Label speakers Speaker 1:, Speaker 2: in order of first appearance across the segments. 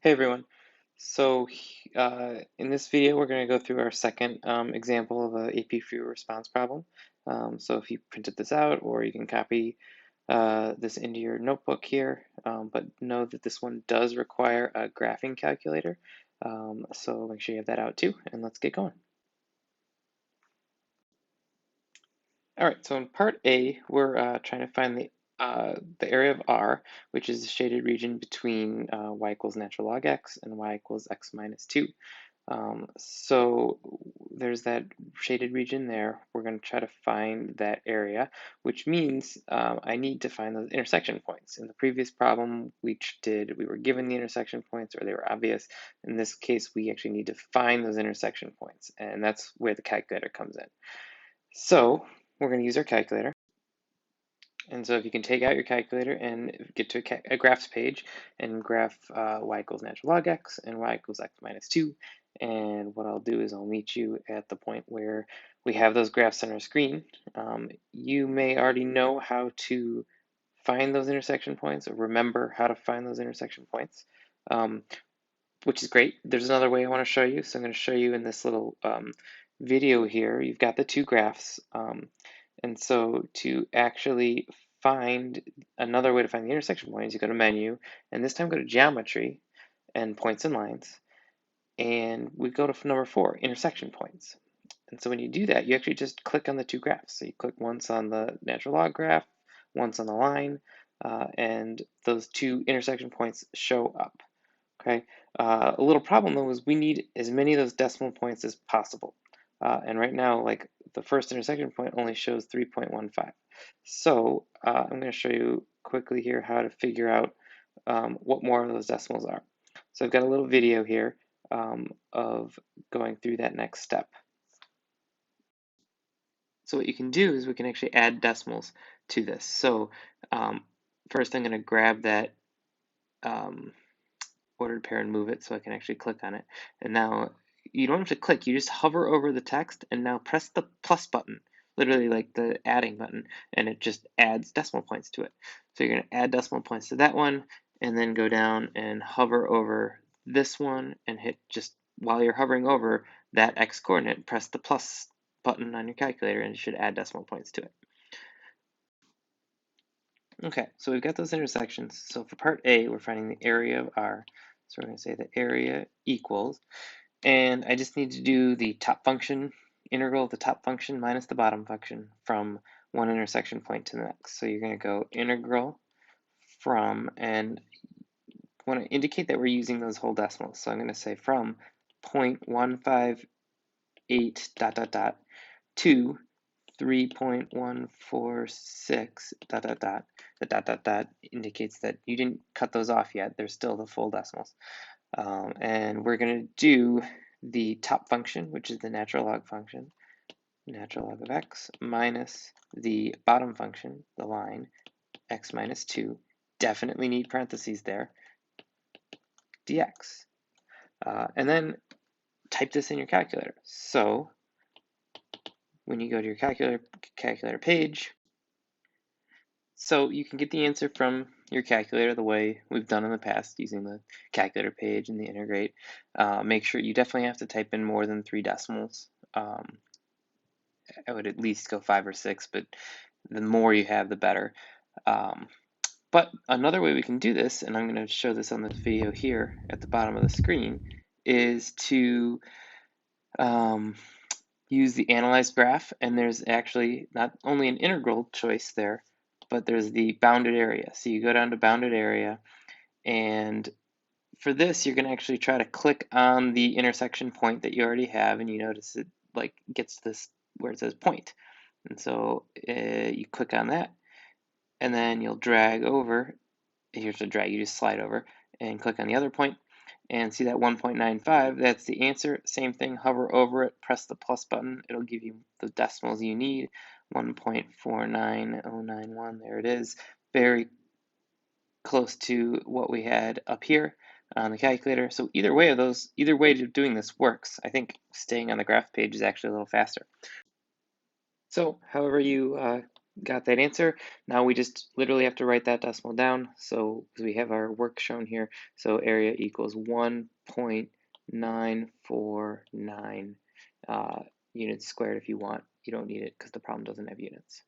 Speaker 1: Hey everyone. In this video, we're going to go through our second example of a APFR response problem. So if you printed this out, or you can copy this into your notebook here, but know that this one does require a graphing calculator. So make sure you have that out too, and let's get going. All right, so in part A, we're trying to find the area of R, which is the shaded region between y equals natural log x and y equals x minus 2. So there's that shaded region there. We're going to try to find that area, which means I need to find those intersection points. In the previous problem, we were given the intersection points, or they were obvious. In this case, we actually need to find those intersection points, and that's where the calculator comes in. So we're going to use our calculator. And so if you can take out your calculator and get to a graphs page and graph y equals natural log x and y equals x minus 2. And what I'll do is I'll meet you at the point where we have those graphs on our screen. You may already know how to find those intersection points, or remember how to find those intersection points, which is great. There's another way I want to show you. So I'm going to show you in this little video here. You've got the two graphs. And so to actually find another way to find the intersection points, you go to Menu, and this time go to Geometry and Points and Lines. And we go to number 4, Intersection Points. And so when you do that, you actually just click on the two graphs. So you click once on the natural log graph, once on the line, and those two intersection points show up. Okay. A little problem though is we need as many of those decimal points as possible. And right now, like the first intersection point only shows 3.15. So I'm going to show you quickly here how to figure out what more of those decimals are. So I've got a little video here of going through that next step. So what you can do is we can actually add decimals to this. So first I'm going to grab that ordered pair and move it so I can actually click on it. And now you don't have to click, you just hover over the text and now press the plus button, literally like the adding button, and it just adds decimal points to it. So you're going to add decimal points to that one and then go down and hover over this one and hit, just while you're hovering over that x coordinate, press the plus button on your calculator and it should add decimal points to it. Okay, so we've got those intersections. So for part A, we're finding the area of R. So we're going to say the area equals, and I just need to do the top function, integral of the top function minus the bottom function from one intersection point to the next. So you're going to go integral from, and want to indicate that we're using those whole decimals. So I'm going to say from 0.158 dot dot dot to 3.146 dot dot dot. The dot dot dot indicates that you didn't cut those off yet. They're still the full decimals. And we're going to do the top function, which is the natural log function, natural log of x, minus the bottom function, the line, x minus 2. Definitely need parentheses there, dx. And then type this in your calculator. So when you go to your calculator page, so you can get the answer from your calculator the way we've done in the past using the calculator page and the integrate. Make sure you definitely have to type in more than 3 decimals. I would at least go 5 or 6, but the more you have, the better. But another way we can do this, and I'm going to show this on the video here at the bottom of the screen, is to use the analyze graph, and there's actually not only an integral choice there, but there's the bounded area. So you go down to bounded area, and for this you're going to actually try to click on the intersection point that you already have, and you notice it like gets this where it says point. And so you click on that, and then you'll drag over. Here's a drag, you just slide over and click on the other point, and see that 1.95, that's the answer. Same thing, hover over it, press the plus button, it'll give you the decimals you need, 1.49091, there it is. Very close to what we had up here on the calculator. So either way of doing this works. I think staying on the graph page is actually a little faster. So however you Got that answer. Now we just literally have to write that decimal down. So we have our work shown here. So area equals 1.949 units squared if you want. You don't need it because the problem doesn't have units.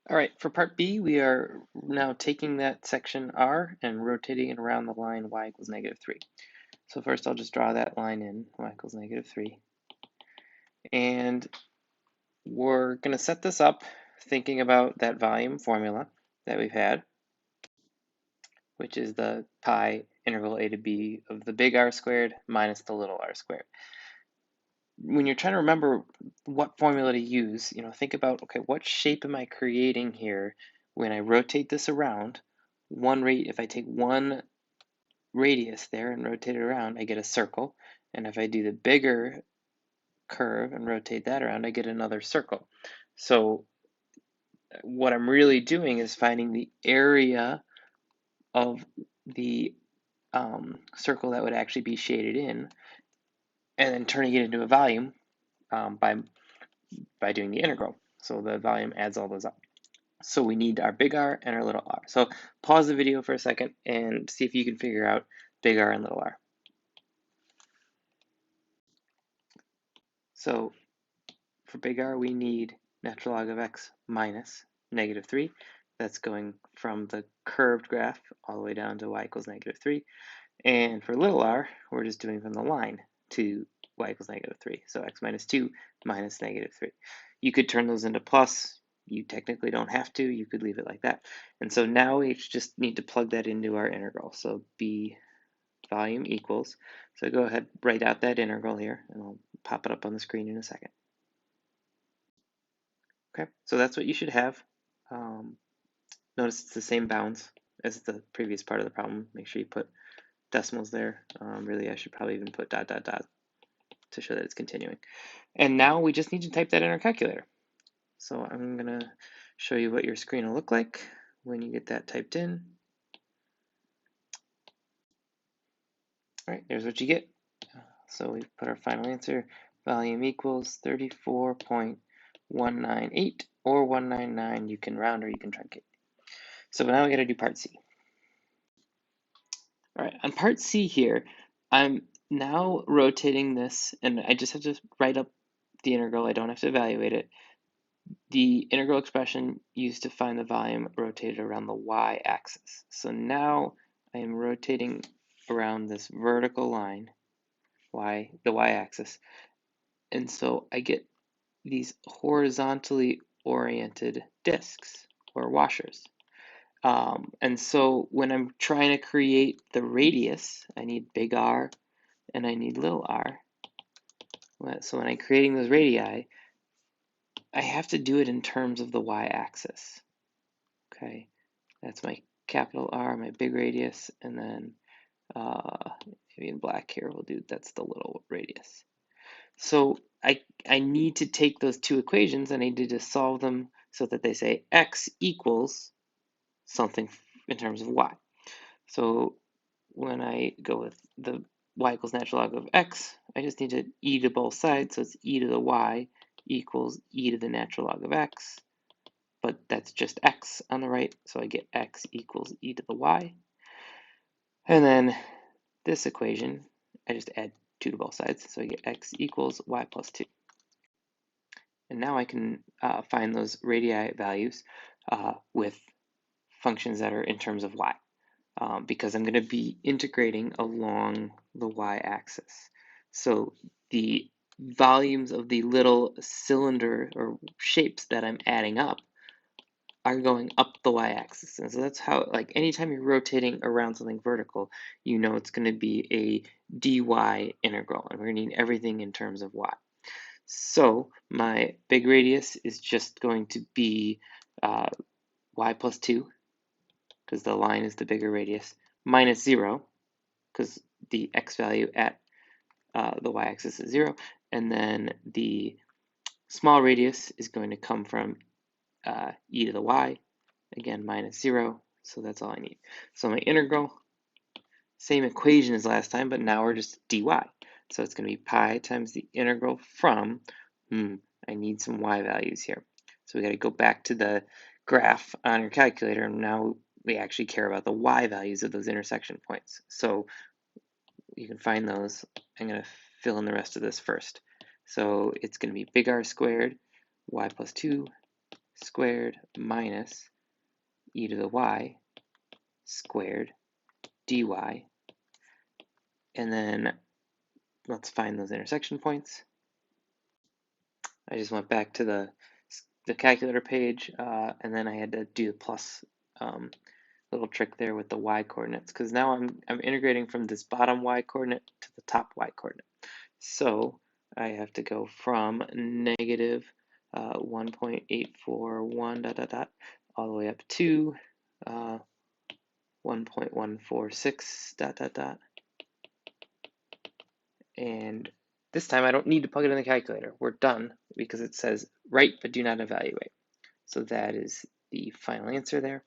Speaker 1: All right, for part B, we are now taking that section R and rotating it around the line y equals -3. So first I'll just draw that line in, y equals -3. And we're going to set this up thinking about that volume formula that we've had, which is the pi integral a to b of the big R squared minus the little r squared. When you're trying to remember what formula to use, think about, okay, what shape am I creating here when I rotate this around? If I take one radius there and rotate it around, I get a circle. And if I do the bigger curve and rotate that around, I get another circle. So what I'm really doing is finding the area of the circle that would actually be shaded in, and then turning it into a volume by doing the integral. So the volume adds all those up. So we need our big R and our little r. So pause the video for a second and see if you can figure out big R and little r. So for big R, we need natural log of x minus -3. That's going from the curved graph all the way down to y equals -3. And for little r, we're just doing from the line to y equals -3. So x minus 2 minus -3. You could turn those into plus. You technically don't have to. You could leave it like that. And so now we just need to plug that into our integral. So b volume equals. So go ahead, write out that integral here, and I'll pop it up on the screen in a second. Okay, so that's what you should have. Notice it's the same bounds as the previous part of the problem. Make sure you put decimals there. Really, I should probably even put ... to show that it's continuing. And now we just need to type that in our calculator. So I'm going to show you what your screen will look like when you get that typed in. All right, there's what you get. So we put our final answer. Volume equals 34.198 or 199. You can round or you can truncate. So now we got to do part C. All right, on part C here, I'm now rotating this, and I just have to write up the integral. I don't have to evaluate it. The integral expression used to find the volume rotated around the y-axis. So now I am rotating around this vertical line, the y-axis, and so I get these horizontally oriented discs or washers. And so when I'm trying to create the radius, I need big R and I need little r. So when I'm creating those radii, I have to do it in terms of the y-axis. Okay, that's my capital R, my big radius, and then maybe in black here we'll do that's the little radius. So I need to take those two equations and I need to solve them so that they say x equals something in terms of y. So when I go with the y equals natural log of x, I just need to e to both sides, so it's e to the y equals e to the natural log of x, but that's just x on the right, so I get x equals e to the y. And then this equation, I just add 2 to both sides, so I get x equals y plus 2. And now I can find those radii values with functions that are in terms of y. Because I'm going to be integrating along the y-axis. So the volumes of the little cylinder or shapes that I'm adding up are going up the y-axis. And so that's how, like, anytime you're rotating around something vertical, you know it's going to be a dy integral, and we're going to need everything in terms of y. So my big radius is just going to be y plus 2, because the line is the bigger radius, minus 0, because the x value at the y-axis is 0, and then the small radius is going to come from e to the y, again minus 0, so that's all I need. So my integral, same equation as last time, but now we're just dy. So it's going to be pi times the integral from, I need some y values here. So we got to go back to the graph on your calculator, and now we actually care about the y values of those intersection points. So you can find those. I'm going to fill in the rest of this first. So it's going to be big R squared, y plus 2 squared minus e to the y squared dy. And then let's find those intersection points. I just went back to the calculator page, and then I had to do the plus little trick there with the y coordinates, because now I'm integrating from this bottom y coordinate to the top y coordinate. So I have to go from negative 1.841 dot dot dot all the way up to 1.146 dot dot dot. And this time I don't need to plug it in the calculator. We're done because it says write but do not evaluate. So that is the final answer there.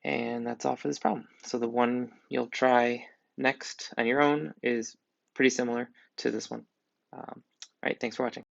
Speaker 1: And that's all for this problem. So the one you'll try next on your own is pretty similar to this one. All right, thanks for watching.